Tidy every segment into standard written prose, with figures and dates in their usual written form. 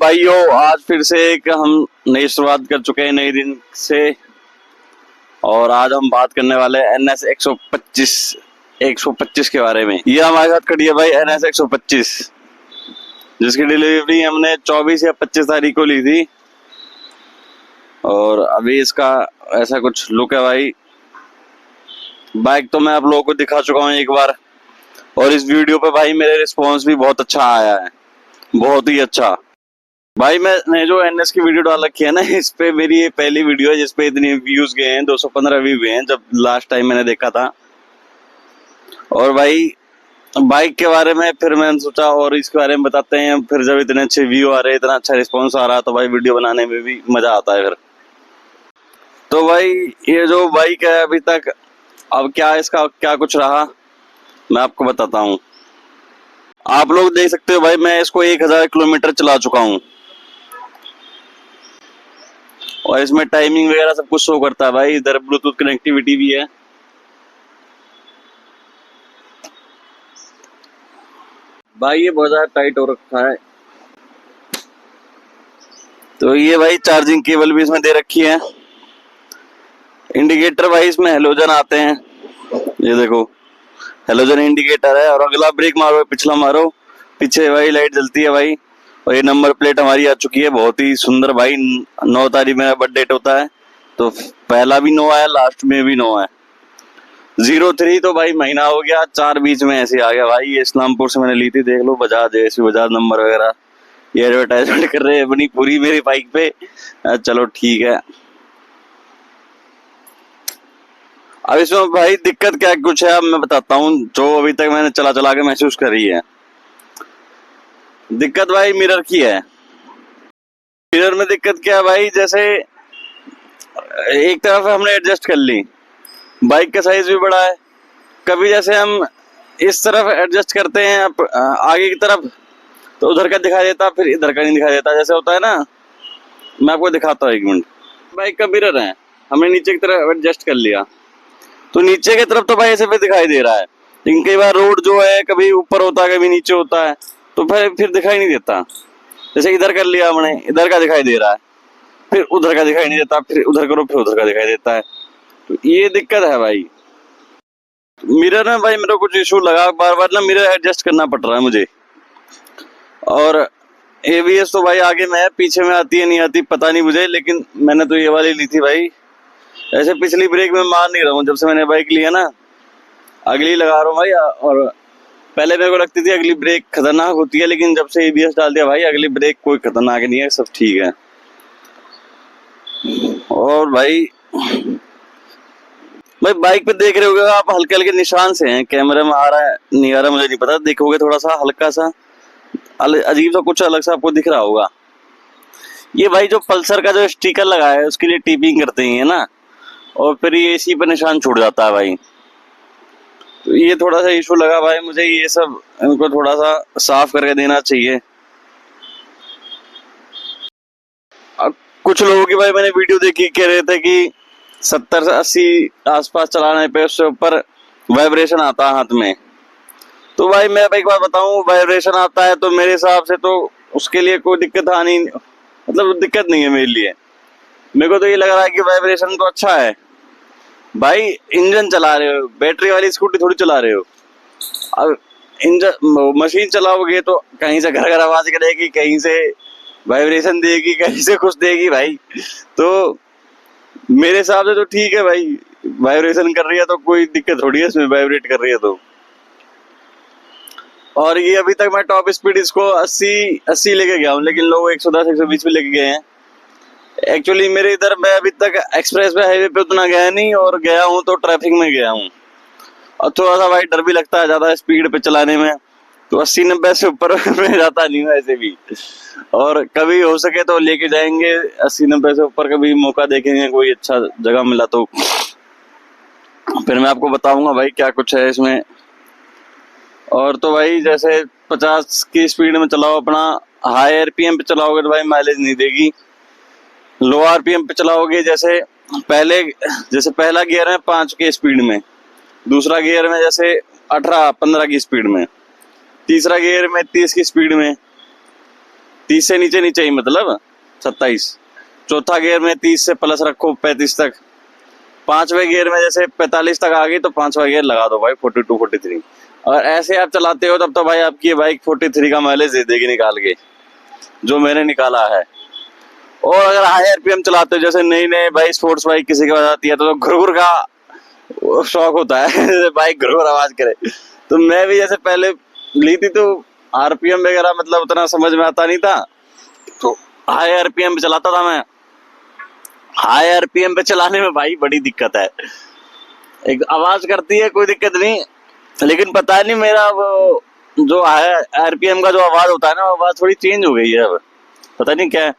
भाइयों, आज फिर से एक हम नई शुरुआत कर चुके हैं नए दिन से। और आज हम बात करने वाले हैं NS 125 के बारे में। ये हमारे साथ खड़ी है भाई NS 125, जिसकी डिलीवरी हमने 24 या 25 तारीख को ली थी। और अभी इसका ऐसा कुछ लुक है भाई। बाइक तो मैं आप लोगों को दिखा चुका हूँ एक बार, और इस वीडियो पे भाई मेरे रिस्पॉन्स भी बहुत अच्छा आया है, बहुत ही अच्छा। भाई मैंने जो NS की वीडियो डाल रखी है ना, इस पे मेरी ये पहली वीडियो है जिसपे इतने व्यूज गए हैं। 215 व्यू हुए हैं जब लास्ट टाइम मैंने देखा था। और भाई बाइक के बारे में फिर मैंने सोचा और इसके बारे में बताते हैं। फिर जब इतने अच्छे व्यू आ रहे हैं, इतना अच्छा रिस्पॉन्स आ रहा है, तो भाई वीडियो बनाने में भी मजा आता है फिर। तो भाई ये जो बाइक है अभी तक, अब क्या इसका क्या कुछ रहा मैं आपको बताता हूँ। आप लोग देख सकते हो भाई, मैं इसको 1000 किलोमीटर चला चुका हूँ, और इसमें टाइमिंग वगैरह सब कुछ शो करता है भाई। इधर ब्लूटूथ कनेक्टिविटी भी है। भाई ये बहुत ज्यादा टाइट हो रखा है। तो ये भाई चार्जिंग केबल भी इसमें दे रखी है। इंडिकेटर भाई इसमें हेलोजन आते हैं, ये देखो हेलोजन इंडिकेटर है। और अगला ब्रेक मारो, पिछला मारो, पीछे भाई लाइट जलती है भाई। और ये नंबर प्लेट हमारी आ चुकी है, बहुत ही सुंदर भाई। 9 तारीख मेरा बर्थ डेट होता है, तो पहला भी 9 है, लास्ट में भी 9 है। 03 तो भाई महीना हो गया, 4 बीच में ऐसे आ गया भाई। ये इस्लामपुर से मैंने ली थी, देख लो बजाज, ऐसी बजाज नंबर वगैरह। ये एडवर्टाइजमेंट कर रहे हैं अपनी पूरी मेरी बाइक पे। चलो ठीक है। अब इसमें भाई दिक्कत क्या कुछ है, अब मैं बताता हूँ जो अभी तक मैंने चला चला के महसूस करी है। दिक्कत भाई मिरर की है। मिरर में दिक्कत क्या है भाई, जैसे एक तरफ हमने एडजस्ट कर ली, बाइक का साइज भी बड़ा है। कभी जैसे हम इस तरफ एडजस्ट करते हैं आगे की तरफ, तो उधर का दिखाई देता, फिर इधर का नहीं दिखाई देता, जैसे होता है ना। मैं आपको दिखाता हूँ, 1 मिनट। बाइक का मिरर है, हमने नीचे की तरफ एडजस्ट कर लिया, तो नीचे की तरफ तो भाई ऐसे पे दिखाई दे रहा है। लेकिन कई बार रोड जो है कभी ऊपर होता है कभी नीचे होता है, तो फिर दिखाई नहीं देता। जैसे इधर कर लिया हमने, इधर का दिखाई दे रहा है, फिर उधर का दिखाई नहीं देता, फिर उधर करो फिर उधर का दिखाई देता है। तो ये दिक्कत है भाई। मिरर में भाई मेरे को कुछ इशू लगा, बार बार ना मिरर एडजस्ट करना पड़ रहा है मुझे। और ABS तो भाई आगे में है, पीछे में आती है नहीं आती पता नहीं मुझे, लेकिन मैंने तो ये वाली ली थी भाई। ऐसे पिछली ब्रेक में मार नहीं रहा हूँ, जब से मैंने बाइक लिया ना अगली लगा रहा हूँ भाई। और पहले मेरे को लगती थी अगली ब्रेक खतरनाक होती है, लेकिन जब से ABS डाल दिया भाई, अगली ब्रेक कोई खतरनाक नहीं है, सब ठीक है। और भाई बाइक पे देख रहे होगे आप, हल्के हल्के निशान से हैं। कैमरे में आ रहा है नहीं आ रहा मुझे नहीं पता, देखोगे थोड़ा सा हल्का सा अजीब सा कुछ अलग सा आपको दिख रहा होगा। ये भाई जो पल्सर का जो स्टिकर लगा है उसके लिए टीपिंग करते हैं ना, और फिर ये AC पे निशान छूट जाता है भाई। तो ये थोड़ा सा इशू लगा भाई मुझे, ये सब इनको थोड़ा सा साफ करके देना चाहिए। अब कुछ लोगों की भाई मैंने वीडियो देखी, कह रहे थे कि 70 से 80 आसपास चलाने पे उससे ऊपर वाइब्रेशन आता है हाथ में। तो भाई मैं एक बात बताऊं, वाइब्रेशन आता है तो मेरे हिसाब से तो उसके लिए कोई दिक्कत आनी, मतलब दिक्कत नहीं है मेरे लिए। मेरे को तो ये लग रहा है कि वाइब्रेशन तो अच्छा है भाई। इंजन चला रहे हो, बैटरी वाली स्कूटी थोड़ी चला रहे हो। अब इंजन मशीन चलाओगे तो कहीं से घर घर आवाज करेगी, कहीं से वाइब्रेशन देगी, कहीं से कुछ देगी भाई। तो मेरे हिसाब से तो ठीक है भाई, वाइब्रेशन कर रही है तो कोई दिक्कत थोड़ी है इसमें, वाइब्रेट कर रही है तो। और ये अभी तक मैं टॉप स्पीड इसको 80 लेके गया हूँ, लेकिन लोग 110 120 भी लेके गए हैं। एक्चुअली मेरे इधर मैं अभी तक एक्सप्रेस पे हाईवे पे उतना गया नहीं, और गया हूँ तो ट्रैफिक में गया हूँ। और थोड़ा सा भाई डर भी लगता है ज्यादा स्पीड पे चलाने में, तो 80-90 से ऊपर मैं जाता नहीं हूँ ऐसे भी। और कभी हो सके तो लेके जाएंगे 80-90 से ऊपर, कभी मौका देखेंगे कोई अच्छा जगह मिला तो फिर मैं आपको बताऊंगा भाई क्या कुछ है इसमें। और तो भाई जैसे 50 की स्पीड में चलाओ अपना, हाई RPM पे चलाओगे तो भाई माइलेज नहीं देगी। लो RPM पे चलाओगे, जैसे पहला गियर है 5 की स्पीड में, दूसरा गियर में जैसे 18-15 की स्पीड में, तीसरा गियर में 30 की स्पीड में, 30 से नीचे नहीं चाहिए, मतलब 27। चौथा गियर में 30 से प्लस रखो 35 तक। पांचवें गियर में जैसे 45 तक आ गई तो पांचवा गियर लगा दो भाई 42 43। अगर ऐसे आप चलाते हो तब तो भाई आपकी ये बाइक 43 का माइलेज दे देगी निकाल के, जो मैंने निकाला है। और अगर हाई आरपीएम चलाते हो, जैसे नई नई भाई स्पोर्ट्स बाइक किसी के पास आती है तो घुरघुर का शौक होता है बाइक घुरघुर आवाज करे। तो मैं भी जैसे पहले ली थी तो आरपीएम वगैरह मतलब उतना समझ में आता नहीं था, तो हाई आरपीएम पे चलाता था मैं। हाई आरपीएम पे चलाने में भाई बड़ी दिक्कत है, एक आवाज करती है कोई दिक्कत नहीं, लेकिन पता नहीं मेरा वो जो हाई आरपीएम का जो आवाज होता है ना, आवाज थोड़ी चेंज हो गई है अब, पता नहीं क्या है,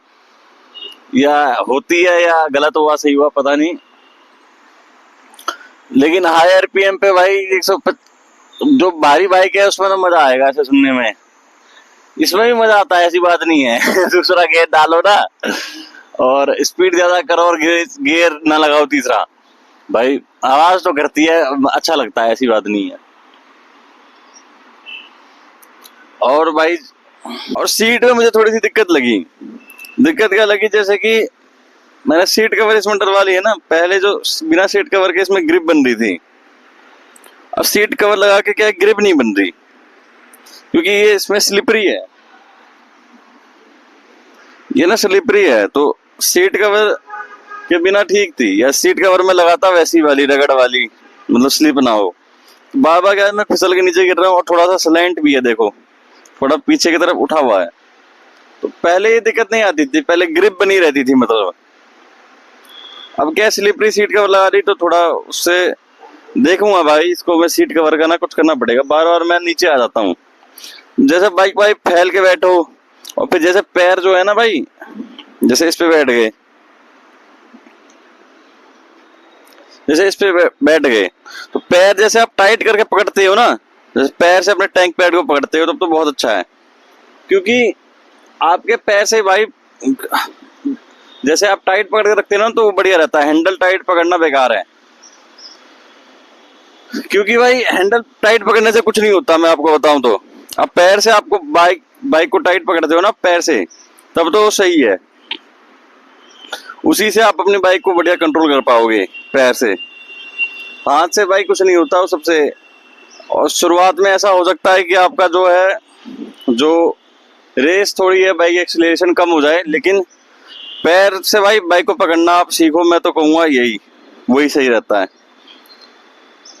या होती है या गलत हुआ सही हुआ पता नहीं। लेकिन हाई आरपीएम पे भाई 150 जो भारी बाइक है उसमें तो मजा आएगा ऐसे सुनने में, इसमें भी मजा आता है, ऐसी बात नहीं है दूसरा गियर डालो ना और स्पीड ज्यादा करो और गियर ना लगाओ तीसरा, भाई आवाज तो करती है, अच्छा लगता है, ऐसी बात नहीं है। और भाई और सीट में मुझे थोड़ी सी दिक्कत लगी। दिक्कत क्या लगी, जैसे कि मैंने सीट कवर इसमें डलवा ली है ना, पहले जो बिना सीट कवर के इसमें ग्रिप बन रही थी, अब सीट कवर लगा के क्या ग्रिप नहीं बन रही, क्योंकि ये इसमें स्लिपरी है, ये ना स्लिपरी है। तो सीट कवर के बिना ठीक थी, या सीट कवर में लगाता वैसी वाली रगड़ वाली, मतलब स्लिप ना हो। बार बार क्या मैं फिसल के नीचे गिर रहा हूँ, और थोड़ा सा स्लैंट भी है, देखो थोड़ा पीछे की तरफ उठा हुआ है। तो पहले ये दिक्कत नहीं आती थी, पहले ग्रिप बनी रहती थी मतलब। अब क्या स्लिपरी सीट कवर लगा दी तो थोड़ा उससे देखूंगा भाई, इसको मैं सीट कवर का ना कुछ करना पड़ेगा। बार बार मैं नीचे आ जाता हूँ, जैसे बाइक भाई फैल के बैठो, और फिर जैसे पैर जो है ना भाई, जैसे इस पे बैठ गए, जैसे इस पे बैठ गए तो पैर जैसे आप टाइट करके पकड़ते हो ना, जैसे पैर से अपने टैंक पैड को पकड़ते हो तब तो बहुत अच्छा है, क्योंकि आपके पैर से भाई जैसे आप टाइट पकड़ के रखते हो ना तो वो बढ़िया रहता है, हैंडल टाइट पकड़ना बेकार है। क्योंकि भाई हैंडल टाइट पकड़ने से कुछ नहीं होता, मैं आपको बताऊं तो अब पैर से आपको बाइक को टाइट पकड़ते हो ना पैर से, तब तो सही है, उसी से आप अपनी बाइक को बढ़िया कंट्रोल कर पाओगे पैर से। हाथ से बाइक कुछ नहीं होता वो सबसे। और शुरुआत में ऐसा हो सकता है कि आपका जो है, जो रेस थोड़ी है बाइक एक्सीलरेशन कम हो जाए, लेकिन पैर से भाई बाइक को पकड़ना आप सीखो, मैं तो कहूँगा यही वही सही रहता है।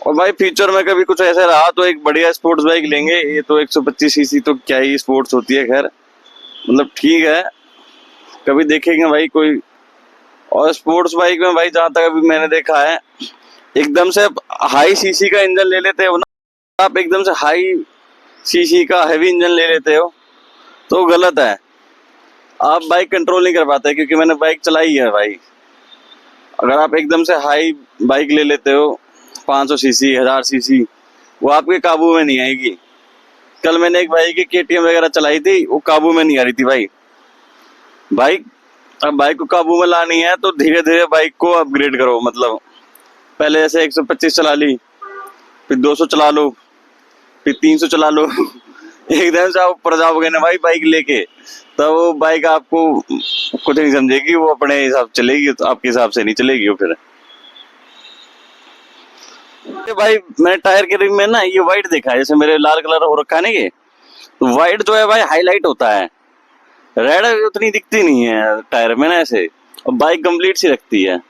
और भाई फ्यूचर में कभी कुछ ऐसा रहा तो एक बढ़िया स्पोर्ट्स बाइक लेंगे। ये तो 125 सीसी तो क्या ही स्पोर्ट्स होती है, खैर मतलब ठीक है, कभी देखेंगे भाई कोई। और स्पोर्ट्स बाइक में भाई जहां तक अभी मैंने देखा है, एकदम से हाई सीसी का इंजन ले लेते हो ना आप, एकदम से हाई सीसी का हैवी इंजन ले लेते हो तो गलत है, आप बाइक कंट्रोल नहीं कर पाते। क्योंकि मैंने बाइक चलाई है भाई, अगर आप एकदम से हाई बाइक ले लेते हो 500 सीसी 1000 सीसी, वो आपके काबू में नहीं आएगी। कल मैंने एक भाई की केटीएम वगैरह चलाई थी, वो काबू में नहीं आ रही थी भाई। अब बाइक को काबू में लानी है तो धीरे धीरे बाइक को अपग्रेड करो, मतलब पहले ऐसे 125 चला ली, फिर 200 चला लो, फिर 300 चला लो एकदम से आप ऊपर जाओगे ना भाई बाइक लेके, तब वो बाइक आपको कुछ नहीं समझेगी, वो अपने हिसाब चलेगी, तो आपके हिसाब से नहीं चलेगी वो फिर। भाई मैंने टायर के रिम में ना ये व्हाइट देखा है, जैसे मेरे लाल कलर हो रखा है ना ये, तो व्हाइट जो है भाई हाईलाइट होता है, रेड उतनी दिखती नहीं है टायर में ना ऐसे, और बाइक कंप्लीट सी रखती है।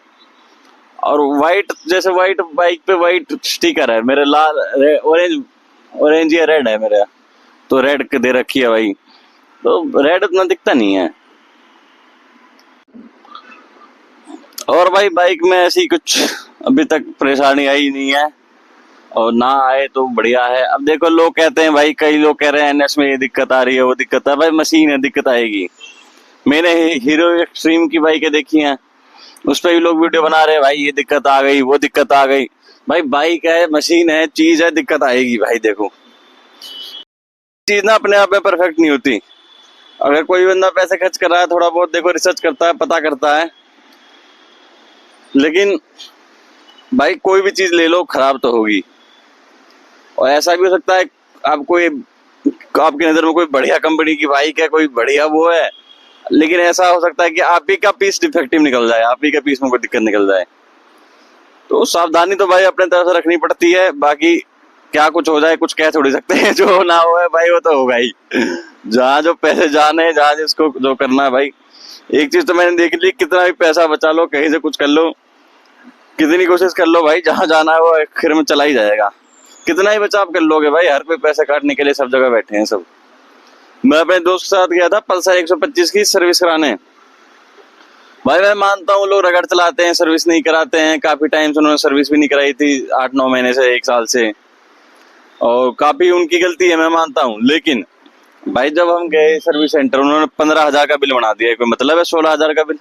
और व्हाइट जैसे व्हाइट बाइक पे व्हाइट स्टिकर है, मेरे लाल ऑरेंज ऑरेंज या रेड है मेरा, तो रेड दे रखी है भाई, तो रेड उतना दिखता नहीं है। और भाई बाइक में ऐसी कुछ अभी तक परेशानी आई नहीं है, और ना आए तो बढ़िया है। अब देखो लोग कहते हैं भाई, कई लोग कह रहे हैं एनएस में ये दिक्कत आ रही है वो दिक्कत है, भाई मशीन है दिक्कत आएगी। मैंने हीरो एक्सट्रीम की बाइकें देखी हैं, उस पर भी लोग वीडियो बना रहे हैं भाई ये दिक्कत आ गई वो दिक्कत आ गई। भाई बाइक है, मशीन है, चीज है, दिक्कत आएगी भाई। देखो चीज ना अपने आप में परफेक्ट नहीं होती, अगर कोई बंदा पैसे खर्च कर रहा है, थोड़ा बहुत देखो रिसर्च करता है, पता करता है, लेकिन भाई कोई भी चीज ले लो खराब तो होगी। और ऐसा भी हो सकता है आपको ये आपकी नजर में कोई बढ़िया कंपनी की बाइक है, कोई बढ़िया वो है, लेकिन ऐसा हो सकता है कि आप ही का पीस डिफेक्टिव निकल जाए, आप ही का पीस में कोई दिक्कत निकल जाए। तो सावधानी तो भाई अपने तरफ से रखनी पड़ती है, बाकी क्या कुछ हो जाए कुछ कह थोड़ी सकते हैं। जो ना हो है भाई वो तो होगा ही। जहाँ जो पैसे जाने, जहाँ जिसको जो करना है भाई। एक चीज तो मैंने देख ली, कितना भी पैसा बचा लो, कहीं से कुछ कर लो, कितनी कोशिश कर लो भाई, जहाँ जाना है वो आखिर में चला ही जाएगा। कितना ही बचाव कर लोगे भाई, हर कोई पैसे काटने के लिए सब जगह बैठे हैं सब। मैं अपने दोस्त के साथ गया था पल्सर 125 की सर्विस कराने। भाई मैं मानता हूँ लोग रगड़ चलाते हैं, सर्विस नहीं कराते हैं, काफी टाइम से उन्होंने सर्विस भी नहीं कराई थी, 8-9 महीने से, 1 साल से, और काफी उनकी गलती है, मैं मानता हूँ। लेकिन भाई जब हम गए सर्विस सेंटर, उन्होंने 15,000 का बिल बना दिया। कोई मतलब है 16,000 का बिल?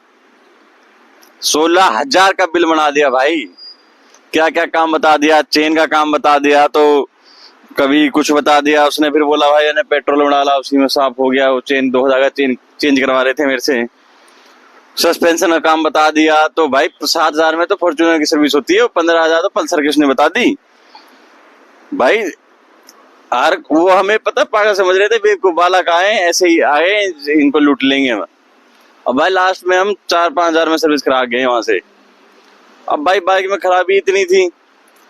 16,000 का बिल बना दिया भाई। क्या क्या काम बता दिया, चेन का काम बता दिया, तो कभी कुछ बता दिया उसने, फिर बोला भाई ने पेट्रोल डाला उसी में साफ हो गया वो चेन, 2,000 का चेन चेंज करवा रहे थे मेरे से। सस्पेंशन का काम बता दिया। तो भाई 7,000 में तो फॉर्च्यूनर की सर्विस होती है, 15,000 तो पल्सर की उसने बता दी भाई। हर वो हमें पता पागल समझ रहे थे, बेवकूफ बालक आए ऐसे ही आए, इनको लूट लेंगे। अब भाई लास्ट में हम 4-5 हजार में सर्विस करा गए वहां से। अब भाई बाइक में खराबी इतनी थी,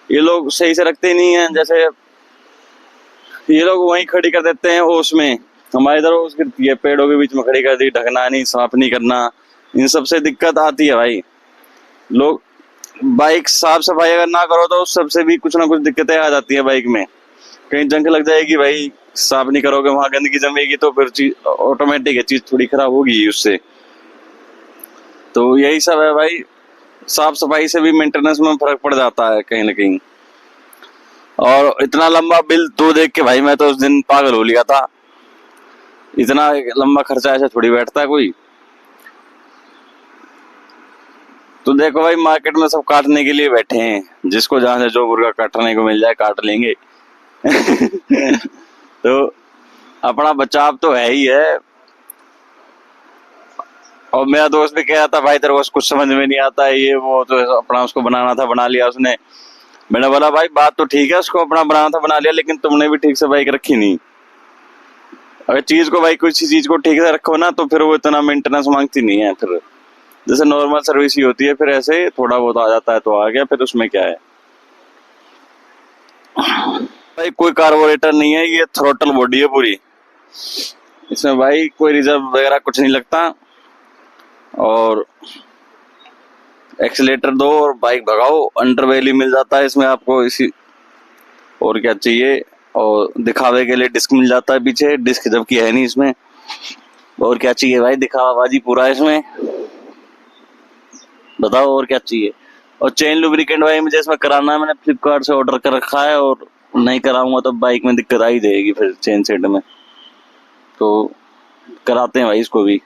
ये लोग सही से रखते नहीं है, जैसे ये लोग वहीं खड़ी कर देते हैं ओस में। हमारे इधर ओस गिरती है, पेड़ों के बीच में खड़ी कर दी, ढकना नहीं, साफ नहीं करना, इन सबसे दिक्कत आती है भाई। लोग बाइक साफ सफाई अगर ना करो तो उस सबसे भी कुछ ना कुछ दिक्कतें आ जाती है बाइक में। कहीं जंग लग जाएगी भाई, साफ नहीं करोगे, वहां गंदगी जमेगी, तो फिर चीज ऑटोमेटिक है, चीज थोड़ी खराब होगी उससे। तो यही सब है भाई, साफ सफाई से भी मेंटेनेंस में फर्क पड़ जाता है कहीं ना कहीं। और इतना लंबा बिल तो देख के भाई मैं तो उस दिन पागल हो लिया था। इतना लंबा खर्चा ऐसे थोड़ी बैठता है कोई। तो देखो भाई, मार्केट में सब काटने के लिए बैठे हैं, जिसको जहां से जो मुर्गा काटने को मिल जाए काट लेंगे। तो अपना बचाव तो है ही है। और मेरा दोस्त भी कह रहा था भाई तेरे को कुछ समझ में नहीं आता है ये वो, तो अपना उसको बनाना था, बना लिया उसने। मैंने बोला भाई बात तो ठीक है, उसको अपना बनाना था, बना लिया, लेकिन तुमने भी ठीक से बाइक रखी नहीं। अगर चीज को भाई किसी चीज को ठीक से रखो ना, तो फिर वो इतना मेंटेनेंस मांगती नहीं है। फिर जैसे नॉर्मल सर्विस ही होती है, फिर ऐसे थोड़ा बहुत आ जाता है तो आ गया, फिर उसमें क्या है भाई। कोई कार्बोरेटर नहीं है, ये थ्रोटल बॉडी है पूरी, इसमें भाई कोई रिजर्व वगैरह कुछ नहीं लगता। और एक्सीलेटर दो और बाइक भगाओ, अंडर वैली मिल जाता है इसमें आपको, इसी और क्या चाहिए। और दिखावे के लिए डिस्क मिल जाता है पीछे, डिस्क जबकि है नहीं इसमें, और क्या चाहिए भाई, दिखावाबाजी पूरा इसमें, बताओ और क्या चाहिए। और चेन लुब्रिकेंट भाई मुझे इसमें कराना है, मैंने फ्लिपकार्ट से ऑर्डर कर रखा है, और नहीं कराऊंगा तो बाइक में दिक्कत आ ही जाएगी फिर चेन सेट में। तो कराते हैं भाई इसको भी।